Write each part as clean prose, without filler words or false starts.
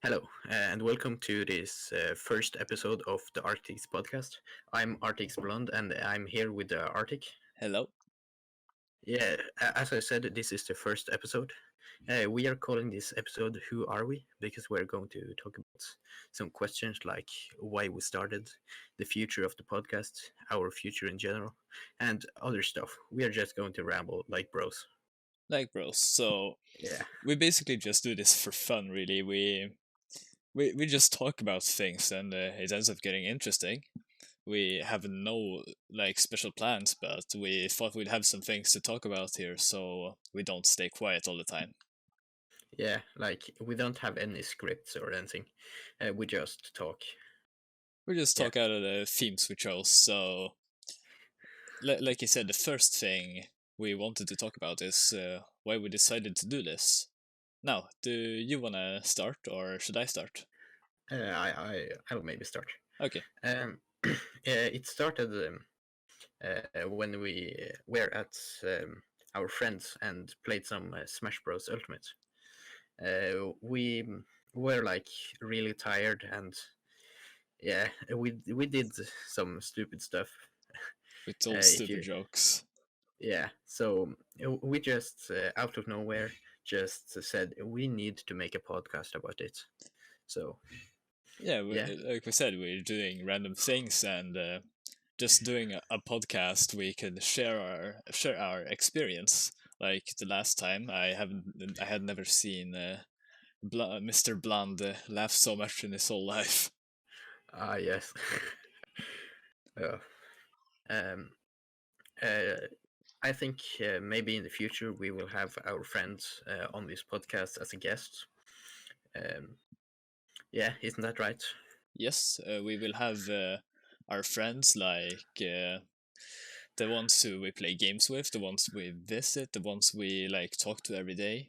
Hello, and welcome to this first episode of the Arctics podcast. I'm ArcticsBlond, and I'm here with Arctic. Hello. Yeah, as I said, this is the first episode. We are calling this episode "Who Are We?" because we're going to talk about some questions like why we started, the future of the podcast, our future in general, and other stuff. We are just going to ramble like bros. Like bros. So Yeah, we basically just do this for fun, really. We just talk about things, and it ends up getting interesting. We have no special plans, but we thought we'd have some things to talk about here, so we don't stay quiet all the time. yeah, like we don't have any scripts or anything. We just talk. We just Yeah. talk out of the themes we chose. So, like you said, the first thing we wanted to talk about is why we decided to do this. Now, do you wanna start, or should I start? I'll maybe start. Okay. It started when we were at our friends and played some Smash Bros. Ultimate. We were like really tired, and yeah, we did some stupid stuff. We told If stupid you jokes. Yeah, so we just out of nowhere just said we need to make a podcast about it. So Yeah, yeah, like we said, we're doing random things and just doing a podcast. We can share our experience. Like the last time, I had never seen Mr. Blonde laugh so much in his whole life. yes. uh, um, uh, I think maybe in the future we will have our friends on this podcast as a guest. Um, yeah, isn't that right? Yes, we will have our friends the ones who we play games with, the ones we visit, the ones we talk to every day.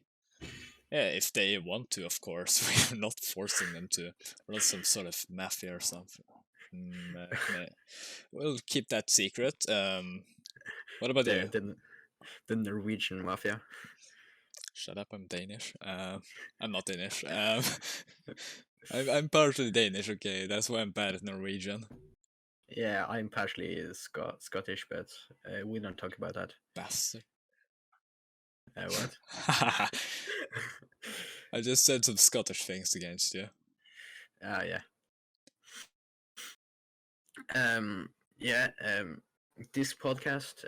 Yeah, if they want to, of course. We're not forcing them to. We're not some sort of mafia or something. We'll keep that secret. What about you? the the the Norwegian mafia. Shut up, I'm Danish. I'm not Danish. I'm partly Danish, okay? That's why I'm bad at Norwegian. Yeah, I'm partially Scottish, but we don't talk about that. Bastard. What? I just said some Scottish things against you. Yeah. Um, yeah. This podcast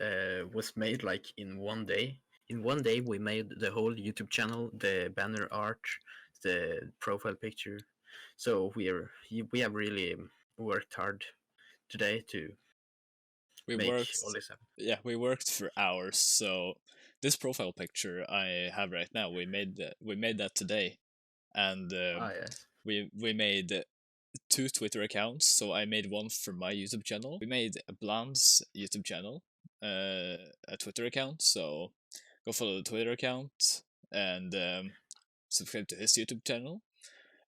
was made like in one day. In one day, we made the whole YouTube channel, the banner art, the profile picture. So we have really worked hard today to We make worked, all this happen. yeah, we worked for hours. So this profile picture I have right now, we made that today, and Ah, yes. we made two Twitter accounts. So I made one for my YouTube channel. We made a Blond's YouTube channel, a Twitter account. So go follow the Twitter account and subscribe to his YouTube channel.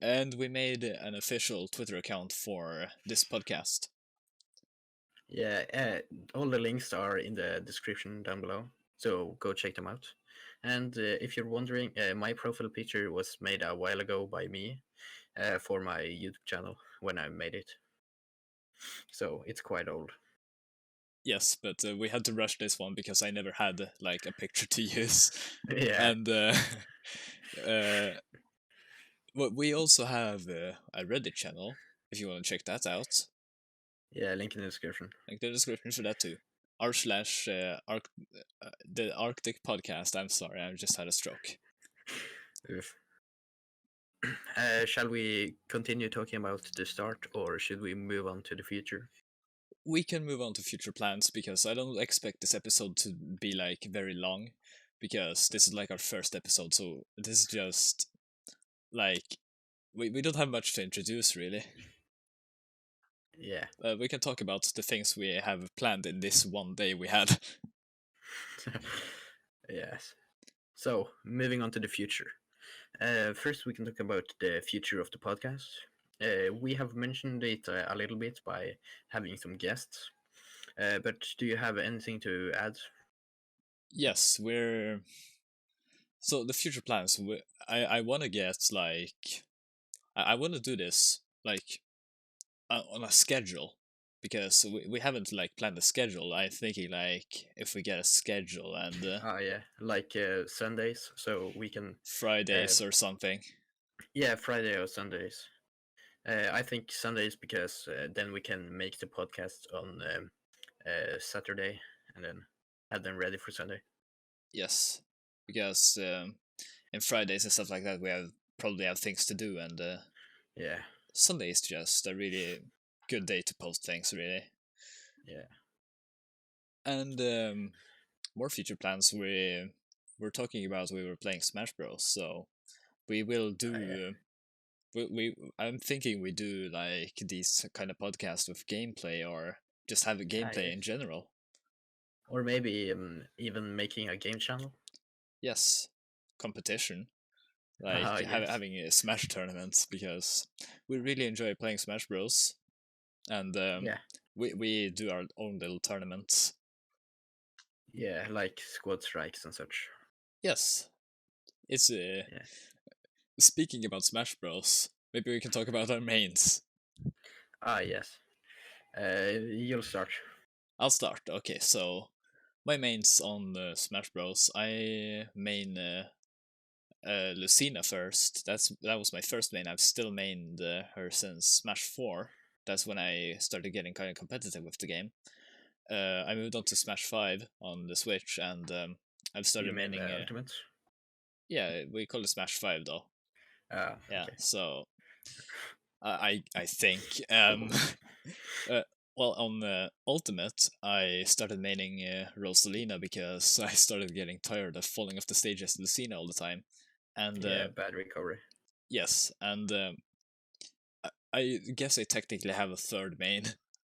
And we made an official Twitter account for this podcast. Yeah, all the links are in the description down below, so go check them out. And if you're wondering, my profile picture was made a while ago by me for my YouTube channel when I made it, so it's quite old. Yes, but we had to rush this one because I never had a picture to use, Yeah, and uh, we also have a Reddit channel if you want to check that out. yeah, link in the description. Link in the description for that too. R slash the Arctic podcast. I'm sorry, I just had a stroke. Oof. Shall we continue talking about the start, or should we move on to the future? We can move on to future plans because I don't expect this episode to be very long because this is our first episode, so this is just like we don't have much to introduce really. Yeah. We can talk about the things we have planned in this one day we had. Yes. So, moving on to the future. First, we can talk about the future of the podcast. We have mentioned it a little bit by having some guests, but do you have anything to add? Yes, we're so the future plans. I want to get I want to do this like on a schedule because we haven't like planned a schedule. I'm thinking like if we get a schedule and Yeah, like Sundays, so we can. Fridays Um, or something. yeah, Friday or Sundays. I think Sundays because then we can make the podcast on Saturday and then have them ready for Sunday. Yes, because in Fridays and stuff like that we have probably have things to do, and Yeah, Sunday is just a really good day to post things, really. yeah, And more future plans we're talking about. We were playing Smash Bros, so we will yeah. do. We I'm thinking we do like these kind of podcasts with gameplay, or just have a gameplay Yeah. in general. Or maybe even making a game channel. Yes, competition, like Yes. having a Smash tournament, because we really enjoy playing Smash Bros. And Yeah, we do our own little tournaments. yeah, like squad strikes and such. Yes, it's Yeah. speaking about Smash Bros. Maybe we can talk about our mains. Yes. You'll start. I'll start. Okay, so my mains on Smash Bros. I main Lucina first. That was my first main. I've still mained her since Smash 4. That's when I started getting kind of competitive with the game. I moved on to Smash 5 on the Switch, and I've You started mean maining. Ultimate? Yeah, we call it Smash 5 though. Yeah, Okay. so I think uh, well on Ultimate I started maining Rosalina because I started getting tired of falling off the stage as Lucina all the time, and Yeah, bad recovery. yes, and I guess I technically have a third main,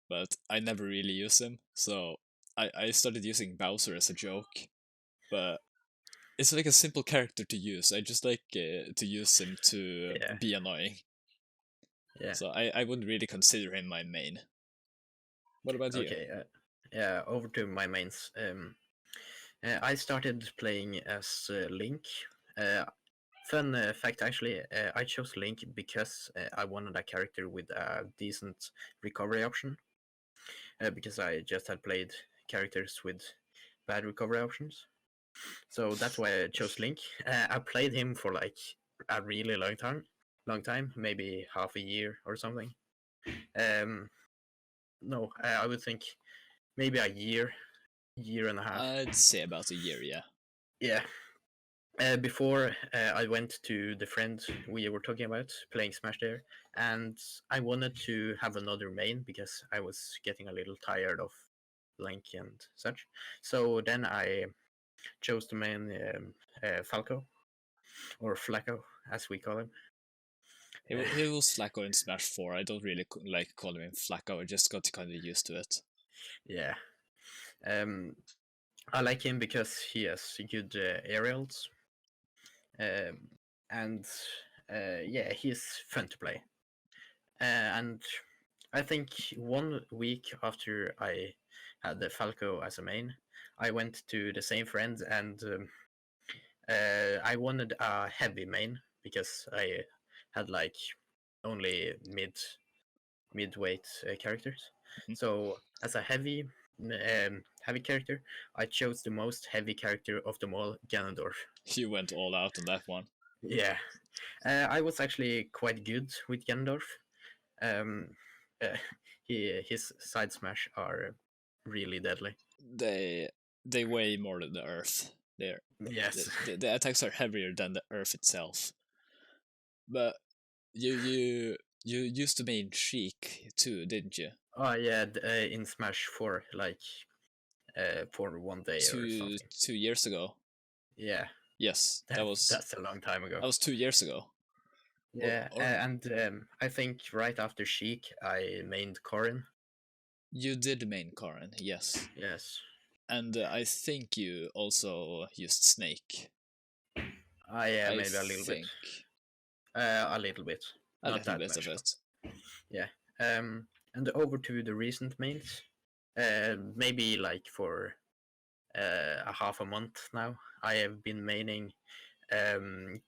but I never really use him, so I started using Bowser as a joke, but it's like a simple character to use. I just like to use him to Yeah, be annoying. yeah. So I wouldn't really consider him my main. What about you? Okay. Yeah, over to my mains. I started playing as Link. Uh, Fun fact, actually, I chose Link because I wanted a character with a decent recovery option. Because I just had played characters with bad recovery options. So that's why I chose Link. I played him for like a really long time, maybe half a year or something. Um, no, I would think maybe a year and a half. I'd say about a year, yeah. Yeah. Before I went to the friend we were talking about playing Smash there, and I wanted to have another main because I was getting a little tired of Link and such. So then I chose the main Falco, or Flacco as we call him. He was Flacco in Smash 4. I don't really like calling him Flacco. I just got kind of used to it. Yeah. Um, I like him because he has good aerials, um, and yeah, he's fun to play. And I think 1 week after I had the Falco as a main, I went to the same friend and I wanted a heavy main because I had like only midweight characters. Mhm. So as a heavy character, I chose the most heavy character of them all, Ganondorf. You went all out on that one. Yeah, I was actually quite good with Ganondorf. Um, uh, his side smash are really deadly. They they weigh more than the Earth. They're, Yes. the attacks are heavier than the Earth itself. But you used to main Sheik too, didn't you? Oh yeah, in Smash 4, like for 1 day or something. 2 years ago. Yeah, Yes, that's a long time ago. that was 2 years ago. Yeah, Or and I think right after Sheik, I mained Corrin. you did main Karen, yes. Yes. And I think you also used Snake. Yeah, I maybe a little bit. think A little bit, a not little that bit of much though. it. Yeah. And over to the recent mains. Maybe like for a half a month now, I have been maining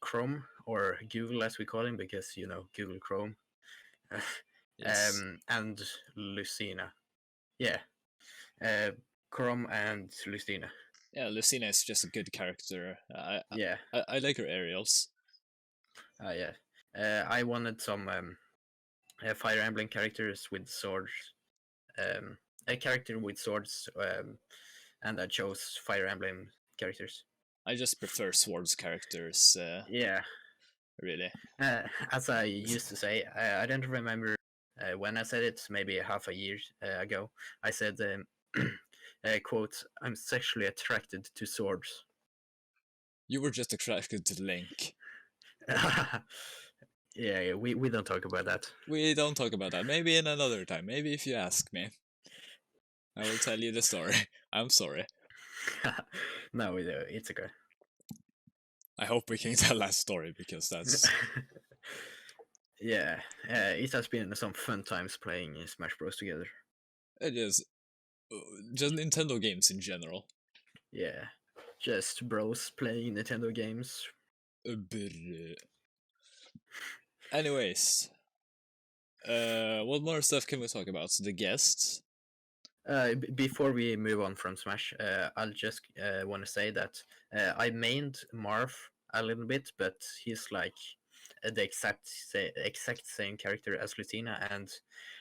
Chrome or Google as we call him, because Google Chrome, Yes. and Lucina. Yeah, uh, Chrome and Lucina. Yeah, Lucina is just a good character. Yeah, I like her aerials. yeah. I wanted some Fire Emblem characters with swords. A character with swords, and I chose Fire Emblem characters. I just prefer swords characters, Yeah, really. as I used to say, I don't remember when I said it, maybe half a year ago. I said, quote, "I'm sexually attracted to swords." You were just attracted to Link. Yeah, we don't talk about that. We don't talk about that. Maybe in another time. Maybe if you ask me, I will tell you the story. I'm sorry. No, it's okay. I hope we can tell that story because that's. Yeah, it has been some fun times playing Smash Bros together. It is. Just Nintendo games in general. Yeah, just bros playing Nintendo games. Anyways, what more stuff can we talk about? The guests. Before we move on from Smash, I'll just want to say that I mained Marv a little bit, but he's like the exact same character as Lucina, and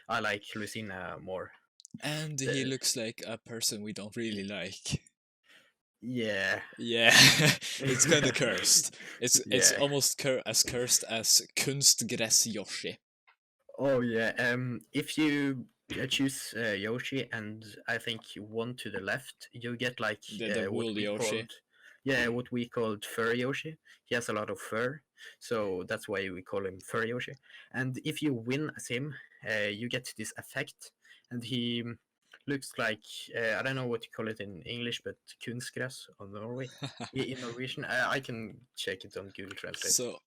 I like Lucina more. And he looks like a person we don't really like. Yeah. Yeah, it's kind of cursed. It's Yeah. almost as cursed as Kunstgräs Yoshi. Oh yeah. If you choose Yoshi, and I think one to the left, you get like The what wool we Yoshi. what we called Fur Yoshi. He has a lot of fur, so that's why we call him Fur Yoshi. And if you win as him, you get this effect, and he looks like I don't know what you call it in English, but kunstgras on Norway. In Norwegian, I can check it on Google Translate. So,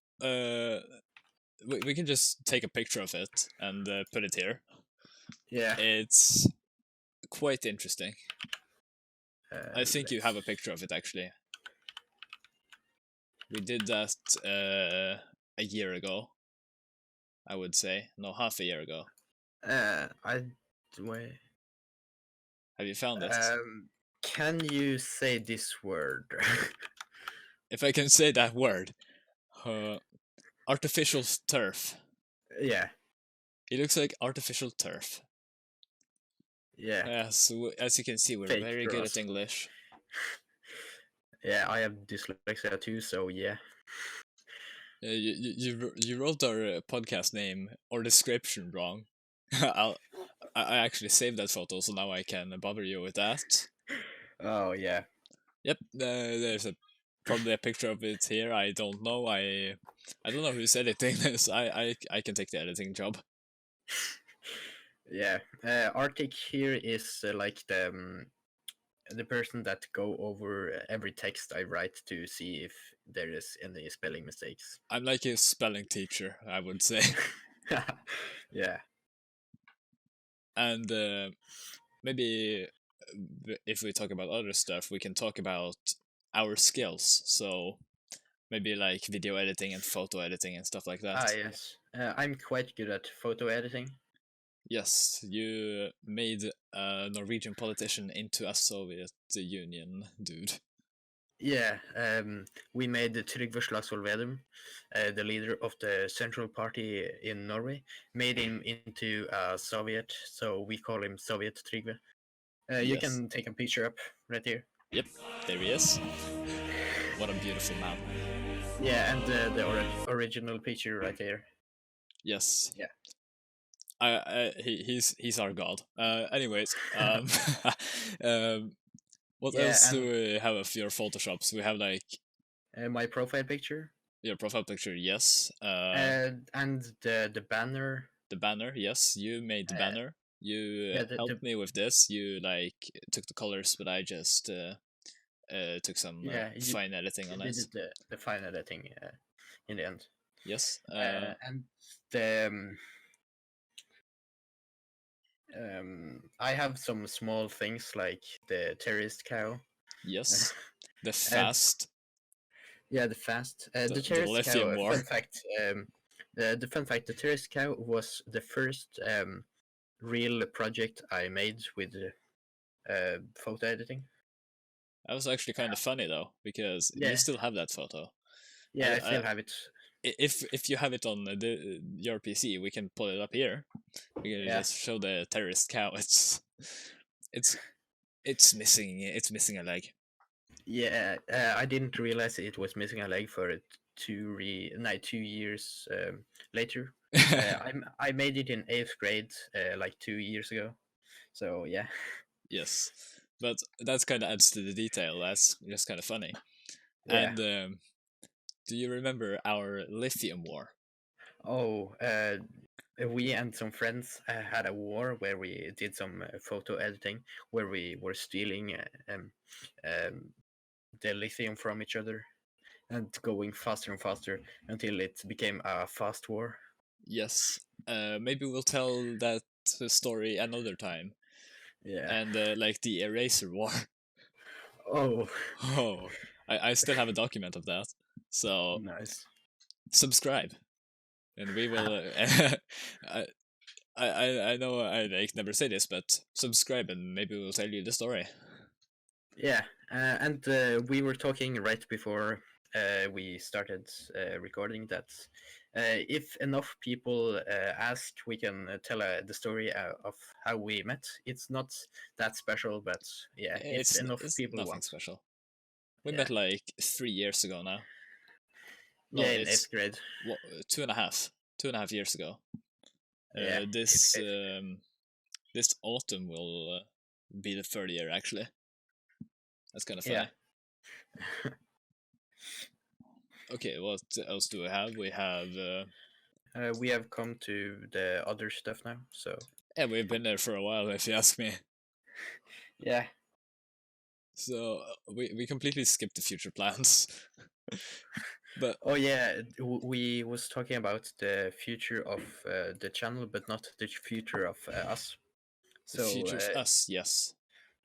we can just take a picture of it and put it here. Yeah. It's quite interesting. I think you have a let's- picture of it actually. We did that a year ago. I would say no, half a year ago. I wait. Have you found it? Can you say this word? If I can say that word, artificial turf. Yeah. He looks like artificial turf. Yeah. As you can see, we're Fake very good grass. at English. Yeah, I have dyslexia too, so yeah. You wrote our podcast name or description wrong. I actually saved that photo, so now I can bother you with that. Oh yeah. Yep, there's probably a picture of it here. I don't know. I don't know who's editing this. I can take the editing job. Yeah. Arctic here is like the person that go over every text I write to see if there is any spelling mistakes. I'm like a spelling teacher, I would say. Yeah. And maybe if we talk about other stuff, we can talk about our skills. So maybe like video editing and photo editing and stuff like that. Yes. I'm quite good at photo editing. Yes, you made a Norwegian politician into a Soviet Union dude. Yeah, we made Trygve Slagsvold Vedum, the leader of the Central Party in Norway, made him into a Soviet, so we call him Soviet Trygve. You Yes. can take a picture up right here. Yep, there he is. What a beautiful man. Yeah, and the original picture right here. Yes. Yeah. He's our god. Anyways, what Yeah, else do and we have of your photoshops? We have like my profile picture, your profile picture, yes. and the banner. The banner, yes. You made the banner. You Yeah, helped me with this. You like took the colors, but I just took some fine editing on it. did the fine editing in the end. Yes. And the I have some small things like the terrorist cow. Yes. The fast. Yeah, the fast. The The terrorist cow. lithium war. Fun fact. The fun fact: the terrorist cow was the first real project I made with photo editing. That was actually kind of funny though, because you Yeah, still have that photo. yeah, I still have it. If you have it on your PC, we can pull it up here. We can Yeah, just show the terrorist cow. It's it's missing a leg. yeah. I didn't realize it was missing a leg for 2 years later. I made it in 8th grade, like 2 years ago. So yeah, Yes, but that's kind of adds to the detail. That's just kind of funny. yeah. And do you remember our lithium war? Oh, we and some friends had a war where we did some photo editing, where we were stealing um, the lithium from each other and going faster and faster until it became a fast war. Yes. Maybe we'll tell that story another time. Yeah. And like the eraser war. Oh, Oh, I still have a document of that. So nice. subscribe, and we will. I, I know I like never say this, but subscribe, and maybe we'll tell you the story. Yeah, and we were talking right before we started recording that if enough people ask, we can tell the story of how we met. It's not that special, but yeah, if enough It's people nothing want. special. We Yeah, met like 3 years ago now. No, yeah, in it's 8th grade. what, 2.5 years ago. Yeah, This autumn will be the third year actually. That's kind of yeah. funny. Okay, what else do we have? We have We have come to the other stuff now, so yeah, we've been there for a while if you ask me. yeah. So we completely skipped the future plans. But Oh yeah, we was talking about the future of the channel, but not the future of us. the So future of us, yes.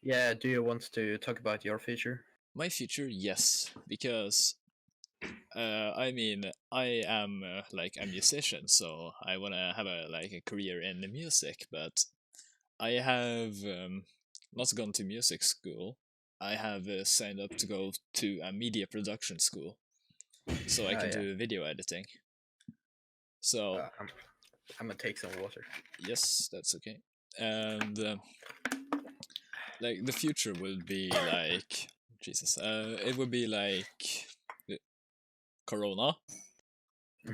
yeah, do you want to talk about your future? My future, yes, because I mean, I am like a musician, so I wanna have a career in the music. But I have not gone to music school. I have signed up to go to a media production school, so I can Yeah. do video editing. So I'm gonna take some water. yes, that's okay. And like the future will be like Jesus. It would be like Corona.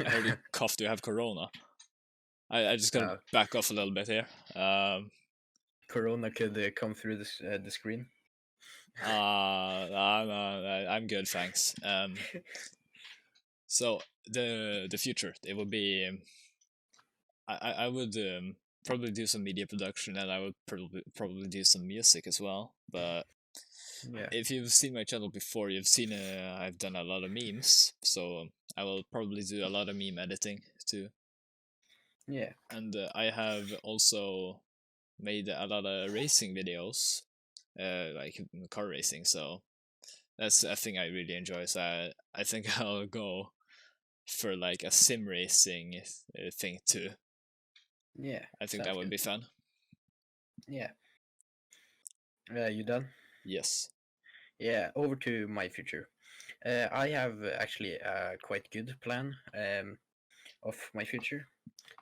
I heard you cough. Do you have Corona? I just gotta No, back off a little bit here. Corona could come through this the screen. I'm good, thanks. So the future it would be. I would probably do some media production, and I would probably do some music as well. But Yeah, if you've seen my channel before, you've seen I've done a lot of memes, so I will probably do a lot of meme editing too. yeah, And I have also made a lot of racing videos, like car racing. So that's a thing I really enjoy. So I think I'll go for like a sim racing thing too. yeah. I think that Sounds would good. be fun. Yeah. You done? Yes. Yeah. Over to my future. I have actually a quite good plan of my future.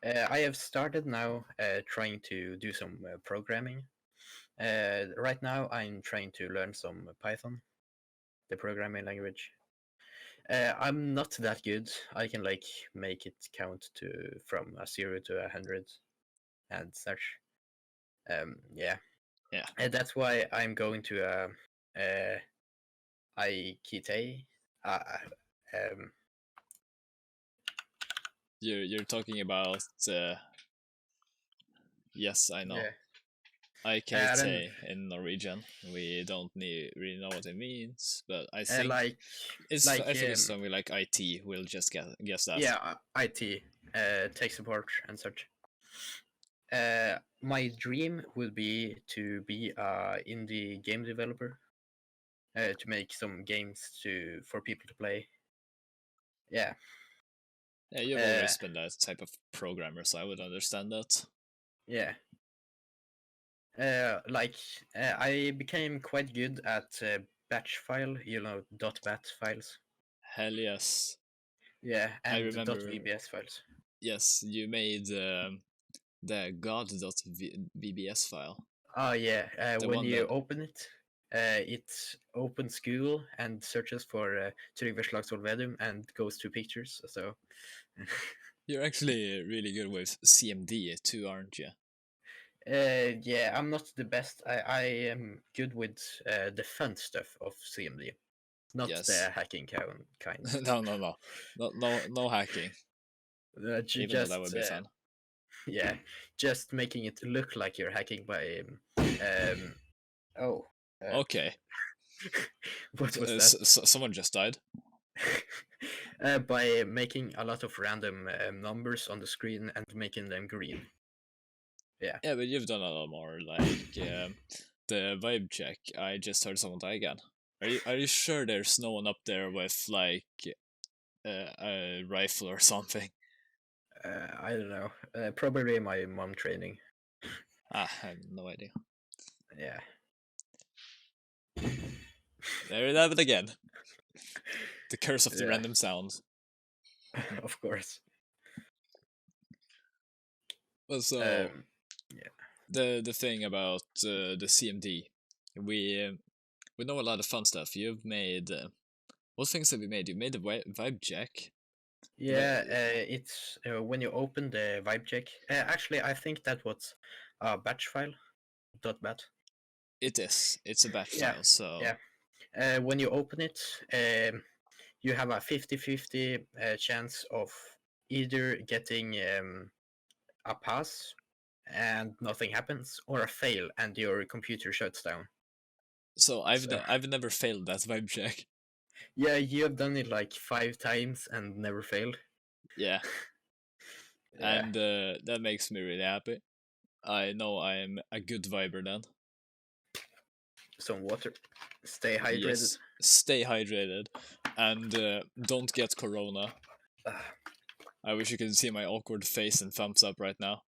I have started now trying to do some programming. Right now, I'm trying to learn some Python, the programming language. I'm not that good. I can like make it count to from a 0 to 100 and such. Yeah, Yeah. and that's why I'm going to IKT. Uh, um, You're talking about yes, I know. yeah, I don't IKT in Norwegian. We don't really know what it means, but I think like I think it's something like IT. We'll just guess that. yeah, IT, tech support and such. My dream would be to be a indie game developer, to make some games for people to play. Yeah. Yeah, you've Uh, always been that type of programmer, so I would understand that. yeah. Like I became quite good at batch file, .bat files. Hell yes. Yeah, I and remember, .vbs files. yes, you made the god.vbs file. Oh yeah, The when one you that, open it, it opens Google and searches for Trygve Slagsvold Vedum and goes to pictures. So you're actually really good with CMD too, aren't you? yeah, I'm not the best. I am good with the fun stuff of CMD, not the Yes. hacking kind. No hacking, even though that would Just be fun. yeah, just making it look like you're hacking by oh Okay, what was that? someone just died. By making a lot of random numbers on the screen and making them green. Yeah. Yeah, but you've done a lot more, like the vibe check. I just heard someone die again. Are you sure there's no one up there with like a rifle or something? I don't know. Probably my mom training. Ah, I have no idea. Yeah. There you have it again. The curse of the Yeah. random sounds. Of course. Well, so Yeah. the thing about the CMD, we know a lot of fun stuff. You've made what things have you made? You made the vibe check. Yeah. It's when you open the vibe check. Actually, I think that was a batch file. .bat. It is. It's a batch Yeah. file. So Yeah. When you open it, you have a 50-50 chance of either getting a pass and nothing happens, or a fail and your computer shuts down. so So I've never failed that vibe check. yeah, you have done it like 5 times and never failed. Yeah, Yeah, and that makes me really happy. I know I'm a good viber then. some water. Stay hydrated. Yes, stay hydrated, and don't get corona. Ah, I wish you could see my awkward face and thumbs up right now.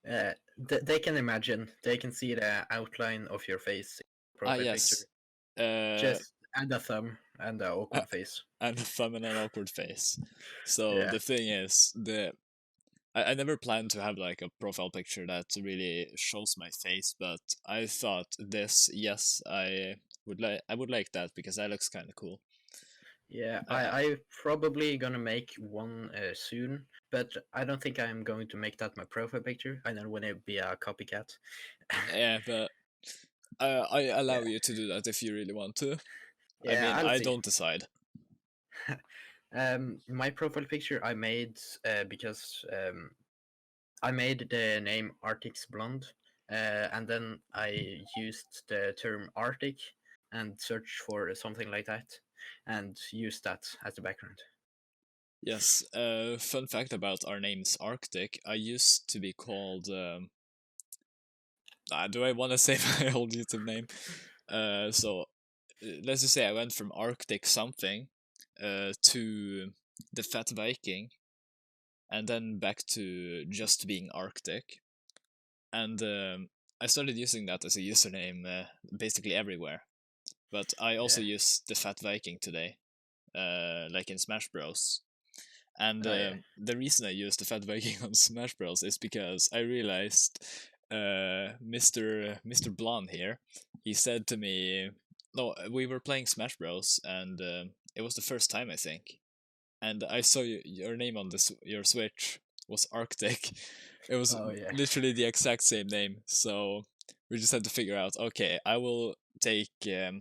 they can imagine. They can see the outline of your face in the Ah profile picture. yes, uh, Just add a thumb and an awkward face. and a thumb and an awkward face. So Yeah, the thing is, I never planned to have like a profile picture that really shows my face, but I thought this, yes, I would like that because that looks kind of cool. yeah. Uh, I probably gonna make one soon, but I don't think I'm going to make that my profile picture. I don't want to be a copycat. yeah, but I allow Yeah, you to do that if you really want to. I yeah. mean, I'll I see. don't decide. My profile picture I made because I made the name ArcticsBlond, and then I used the term Arctic and searched for something like that, and used that as the background. Yes, fun fact about our names Arctic. I used to be called. Do I want to say my old YouTube name? So let's just say I went from Arctic something to the Fat Viking, and then back to just being Arctic. And I started using that as a username basically everywhere. But I also Yeah. use the Fat Viking today, like in Smash Bros. And Oh yeah. the reason I used the Fat Viking on Smash Bros is because I realized Mr. Blonde here, he said to me, no, we were playing Smash Bros. And it was the first time I think, and I saw your name on your Switch was Arctic. It was Oh yeah. literally the exact same name, so we just had to figure out. Okay, I will take the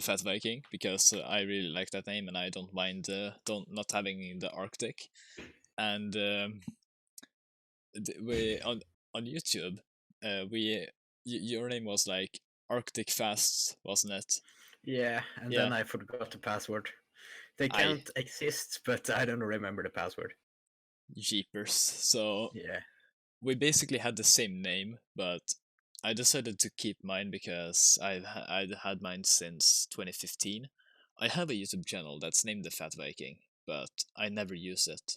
Fat Viking because I really like that name and I don't mind don't not having the Arctic. And we on YouTube, your name was like Arctic Fast, wasn't it? Yeah, and Yeah, then I forgot the password. They I can't exist, but I don't remember the password. jeepers. So Yeah. we basically had the same name, but I decided to keep mine because I'd had mine since 2015. I have a YouTube channel that's named The Fat Viking, but I never use it.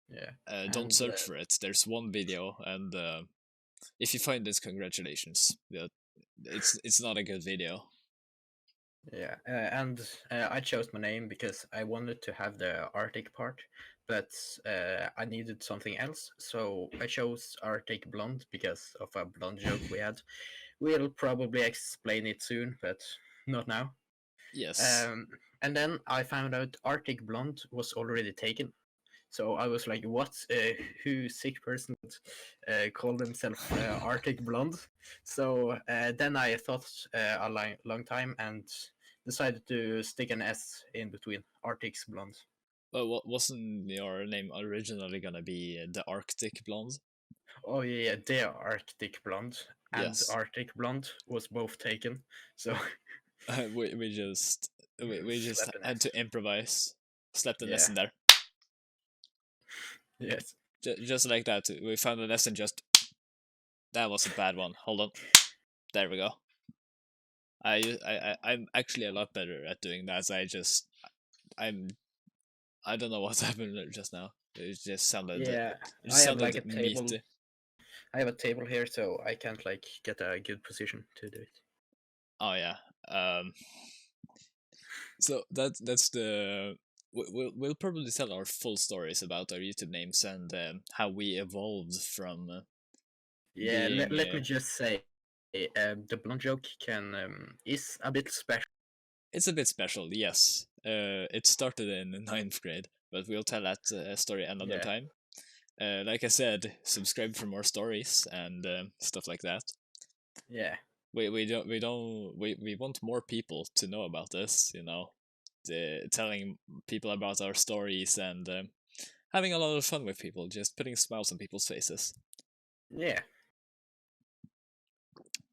Yeah. Don't And search for it. There's one video, and if you find this, congratulations. But it's not a good video. yeah, and I chose my name because I wanted to have the Arctic part, but I needed something else, so I chose ArcticsBlond because of a blonde joke we had. We'll probably explain it soon, but not now. Yes. And then I found out ArcticsBlond was already taken. So I was like, "What? Who sick person would call themselves ArcticsBlond?" So then I thought a long time and decided to stick an S in between ArcticsBlond. But what wasn't your name originally gonna be the Arctic Blonde? Oh yeah, TheArcticsPodcast and Yes. ArcticsBlond was both taken. So we just we just slap an had S. to improvise. Slept an S Yeah. in there. Yes. Just like that. We found an S and just that was a bad one. Hold on. There we go. I'm actually a lot better at doing that. I'm I don't know what happened just now. It just sounded Yeah. it I just have like sounded a table. meaty. I have a table here, so I can't like get a good position to do it. Oh yeah. Um. So that's the we'll probably tell our full stories about our YouTube names and how we evolved from Yeah, being. let me just say, the blonde joke can is a bit special. It's a bit special, yes. It started in ninth grade, but we'll tell that story another Yeah, time. Like I said, subscribe for more stories and stuff like that. yeah, We want more people to know about this. Telling people about our stories and having a lot of fun with people, just putting smiles on people's faces. yeah,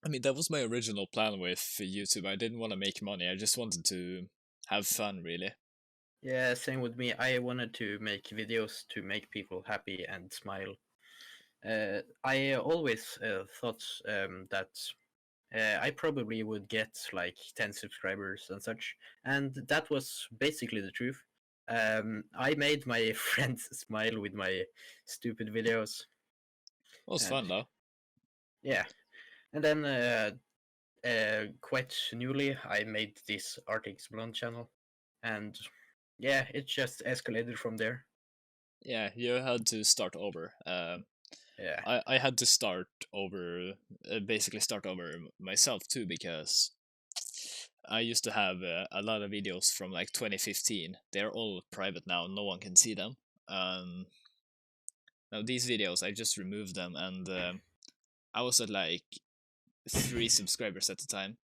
I mean, that was my original plan with YouTube. I didn't want to make money. I just wanted to have fun, really. yeah. Same with me. I wanted to make videos to make people happy and smile. I always thought that I probably would get like 10 subscribers and such, and that was basically the truth. I made my friends smile with my stupid videos, It was and fun, though. yeah. And then quite newly, I made this ArcticsBlond channel, and yeah, it just escalated from there. Yeah, you had to start over. Yeah, I had to start over, basically start over myself too, because I used to have a lot of videos from like 2015. They're all private now, no one can see them. Now these videos, I just removed them, and I was at like 3 subscribers at the time,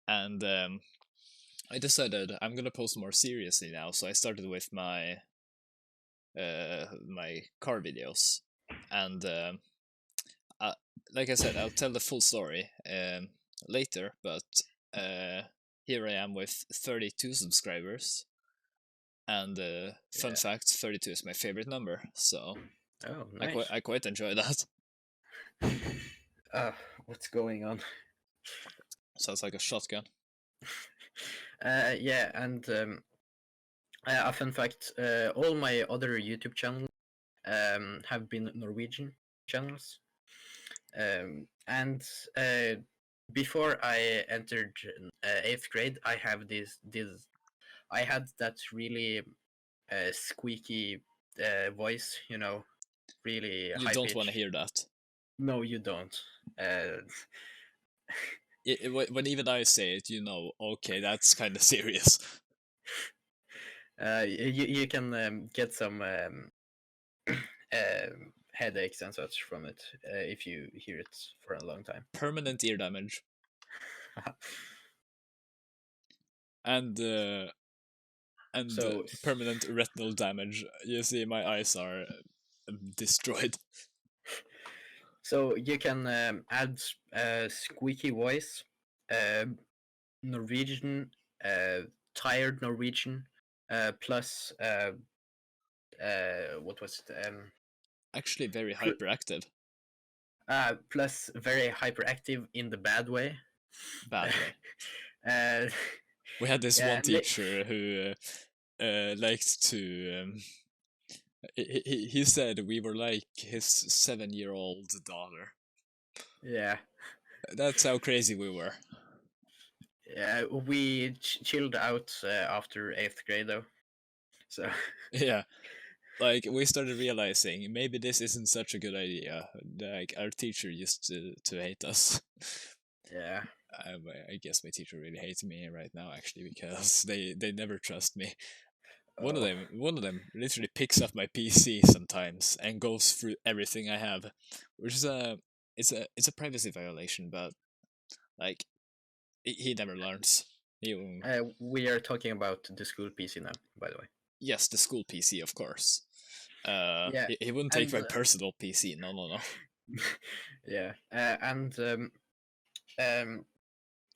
and I decided I'm gonna post more seriously now. So I started with my car videos, and uh, like I said, I'll tell the full story later. But uh, here I am with 32 subscribers, and fun yeah. fact: 32 is my favorite number. So Oh, nice. I quite enjoy that. What's going on? Sounds like a shotgun. Yeah, and a fun fact: all my other YouTube channels have been Norwegian channels, and before I entered eighth grade, I had that really squeaky voice, really You high don't want to pitch. hear that. No, you don't. Uh, When even I say it, okay, that's kind of serious. you can get some headaches and such from it if you hear it for a long time. Permanent ear damage. And So permanent retinal damage. You see, my eyes are destroyed. so you can add squeaky voice, uh, Norwegian, tired Norwegian, plus what was it? Actually, very Pl- hyperactive. plus very hyperactive in the bad way. Bad way. uh, We had this Yeah, one teacher who liked to. He said we were like his 7-year-old daughter. yeah, That's how crazy we were. yeah. We chilled out after 8th grade though. So Yeah, like we started realizing maybe this isn't such a good idea. Like our teacher used to hate us. yeah. I guess my teacher really hates me right now actually because they never trust me. Oh, One of them literally picks up my PC sometimes and goes through everything I have, which is it's a privacy violation. But like he never learns. He we are talking about the school PC now, by the way. Yes, the school PC, of course. Yeah, He wouldn't take and my personal PC. No, no, no. yeah, and um,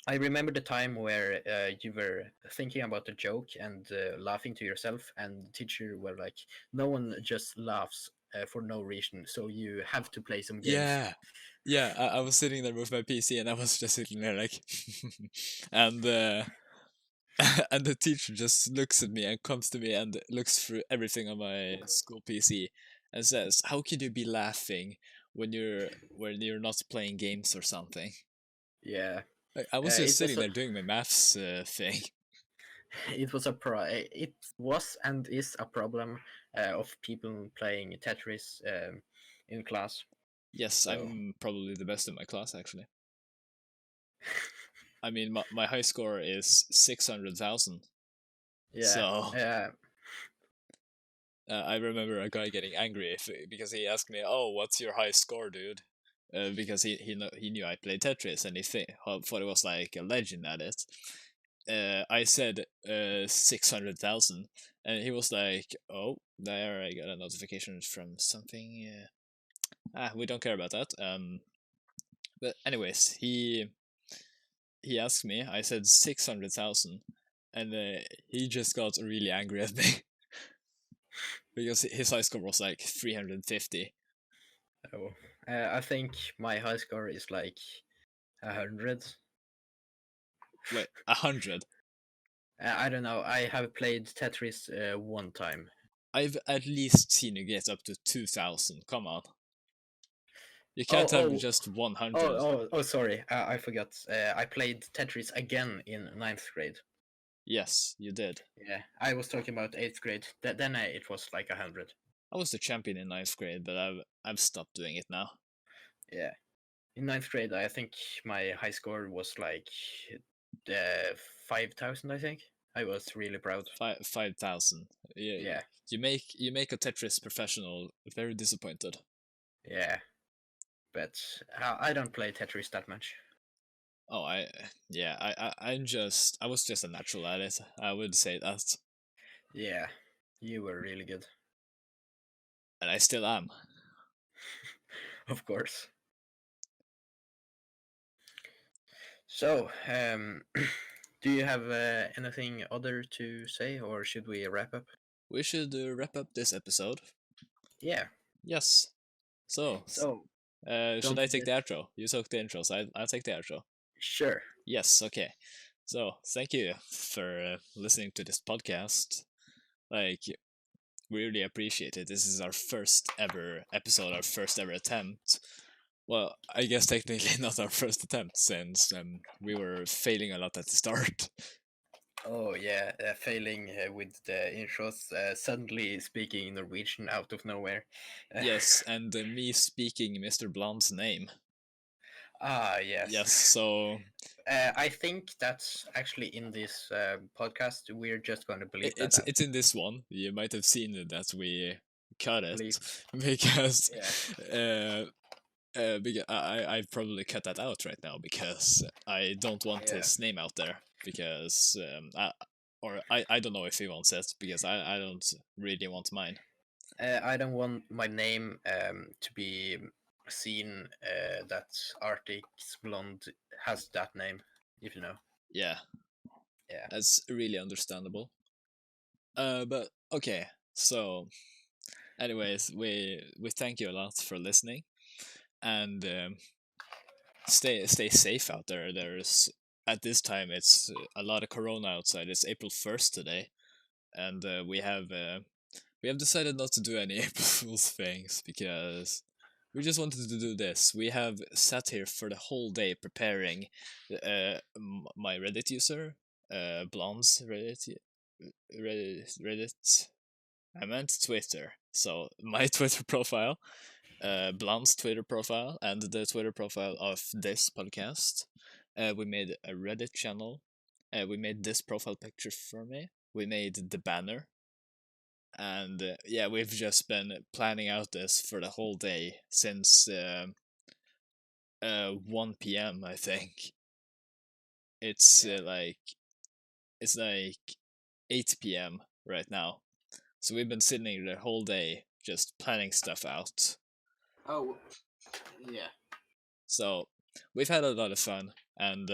I remember the time where you were thinking about a joke and laughing to yourself, and the teacher were like, "No one just laughs for no reason, so you have to play some games." Yeah, yeah. I was sitting there with my PC, and I was just sitting there like, and and the teacher just looks at me and comes to me and looks through everything on my school PC and says, "How could you be laughing when you're not playing games or something?" Yeah, I was just it was sitting there doing my maths thing. it was it was and is a problem of people playing Tetris in class. Yes, So I'm probably the best in my class actually. I mean, my high score is 600,000. yeah, So I remember a guy getting angry because he asked me, "Oh, what's your high score, dude?" Because he knew I played Tetris and thought it was like a legend at it. I said 600,000, and he was like, "Oh, there I got a notification from something. We don't care about that." But anyways, he asked me. I said 600,000, and he just got really angry at me because his high score was like 350. oh, I think my high score is like 100. Wait, 100. I don't know. I have played Tetris one time. I've at least seen you get up to 2,000. Come on, you Oh, can't have oh, just oh, 100. oh, oh! Sorry, I forgot. I played Tetris again in 9th grade. Yes, you did. Yeah, I was talking about 8th grade. Then it was like 100. I was the champion in ninth grade, but I've stopped doing it now. Yeah, in 9th grade, I think my high score was like 5,000. I think I was really proud. 5,000. Yeah, Yeah, you make a Tetris professional very disappointed. yeah, but I don't play Tetris that much. Oh, yeah, I was just a natural at it. I would say that, Yeah, you were really good, and I still am. of course. So, do you have anything other to say, or should we wrap up? We should wrap up this episode. Yeah. Yes. So, So, should don't I take forget. the outro? You took the intro, so I'll take the outro. Sure. Yes, okay. So, thank you for listening to this podcast. Like, we really appreciate it. This is our first ever episode, our first ever attempt. Well, I guess technically not our first attempt since we were failing a lot at the start. Oh yeah, failing with the intros, suddenly speaking Norwegian out of nowhere. Yes, and me speaking Mr. Blond's name. Yes. Yes, so I think that's actually in this podcast. We're just going to bleep that out. it's in this one. You might have seen it that we cut it Bleep. because Yeah. because I probably cut that out right now because I don't want Yeah. his name out there because I don't know if he wants it because I don't really want mine. I don't want my name to be seen that ArcticsBlond has that name, if you know. Yeah, Yeah. that's really understandable. But okay, so anyways, we thank you a lot for listening and stay safe out there. There's at this time it's a lot of corona outside. It's April 1st today, and we have decided not to do any April Fool's things because we just wanted to do this. We have sat here for the whole day preparing my Reddit user, Blond's Reddit. I meant Twitter. So my Twitter profile, Blond's Twitter profile, and the Twitter profile of this podcast. We made a Reddit channel. We made this profile picture for me. We made the banner. And yeah, we've just been planning out this for the whole day since 1 p.m. I think. It's it's like 8 p.m. right now. So we've been sitting here the whole day just planning stuff out. Oh, yeah. So we've had a lot of fun, and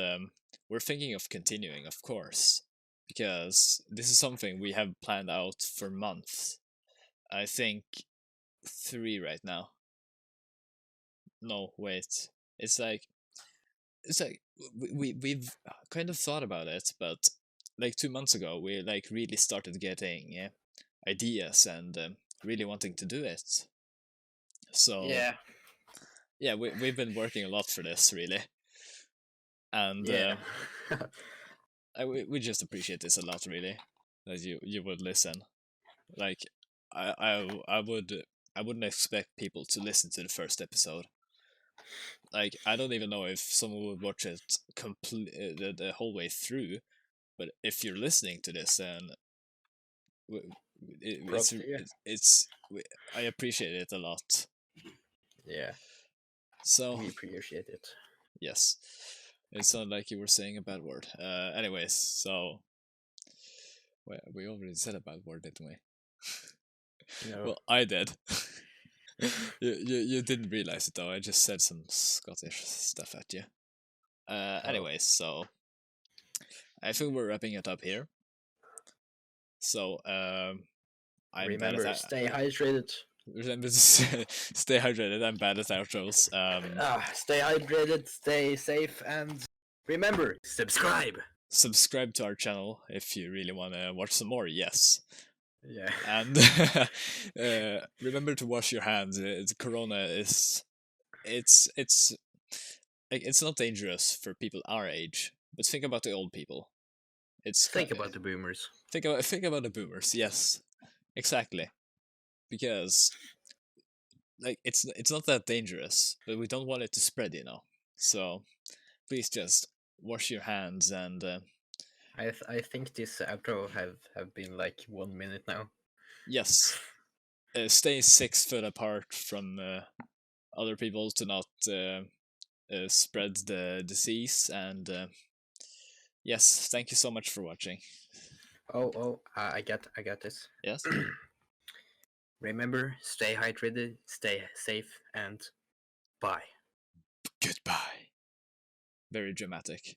we're thinking of continuing, of course, because this is something we have planned out for months. I think 3 right now. No, wait. It's like we've kind of thought about it, but like 2 months ago we like really started getting ideas and really wanting to do it. So yeah, we've been working a lot for this really, and Yeah. we just appreciate this a lot really, that you would listen. Like I wouldn't expect people to listen to the first episode. Like I don't even know if someone would watch it the whole way through, but if you're listening to this, then Props to you. I appreciate it a lot. Yeah, So we appreciate it. yes, it sounded like you were saying a bad word. Anyways, so we already said a bad word, didn't we? No. Well, I did. you didn't realize it though. I just said some Scottish stuff at you. Anyways, so I think we're wrapping it up here. So I'm Remember, bad at stay hydrated. remember to stay hydrated. I'm bad at outros. Stay hydrated, stay safe, and remember, subscribe. Subscribe to our channel if you really want to watch some more. Yes. Yeah. And remember to wash your hands. Corona is it's like it's not dangerous for people our age, but think about the old people. Think about the boomers. Think about the boomers. Yes, exactly. Because like it's not that dangerous, but we don't want it to spread, you know. So please just wash your hands and I think this outro have been like 1 minute now. yes, stay 6 foot apart from other people to not spread the disease. And yes, thank you so much for watching. I got this. Yes. Remember, stay hydrated, stay safe, and bye. Goodbye. Very dramatic.